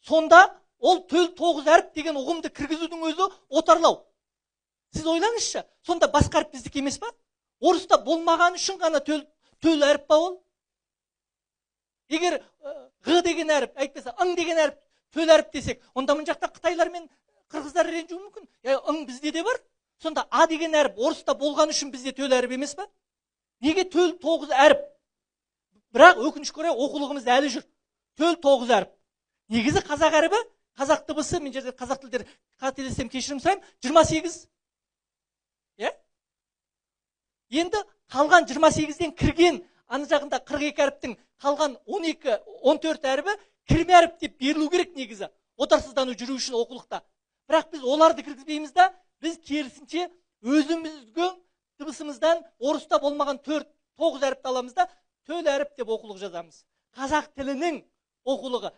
Сонда ол төл тоғыз әріп деген ұғымды кіргізудің өзі отарлау. Сіз ойлаңызшы, сонда басқа әріп біздікі емес па? Орыста болмаған үшін ғана төл әріп па ол? Егер ғ деген әріп, әйтпесе ың деген әріп төл әріп десек, онда мына жақта қытайлар мен қырғыздар ренжуі мүмкін. Ың бізде де бар. Сонда а деген әріп орыста болған үшін бізде төл әріп емес па? Неге төл тоғыз әріп? Бірақ өкінішке орай оқулығымыз әлі жүр. Төл тоғыз әріп. Негізі қазақ әрібі, қазақ дыбысы, мен жерде қазақ тілдер қателессем кешірім сұраймын, 28. Енді қалған 28-ден кірген, ана жағында 42 әріптің қалған 12-14 әрібі кірме әріп деп берілу керек негізі. Отарсыздану жүру үшін оқулықта. Бірақ біз оларды кіргізбейміз да, біз керісінше өзімізге дыбысымыздан орыста болмаған 4-9 әріпті аламыз да, төл әріп деп оқулық жазамыз. Қазақ тілінің оқулығы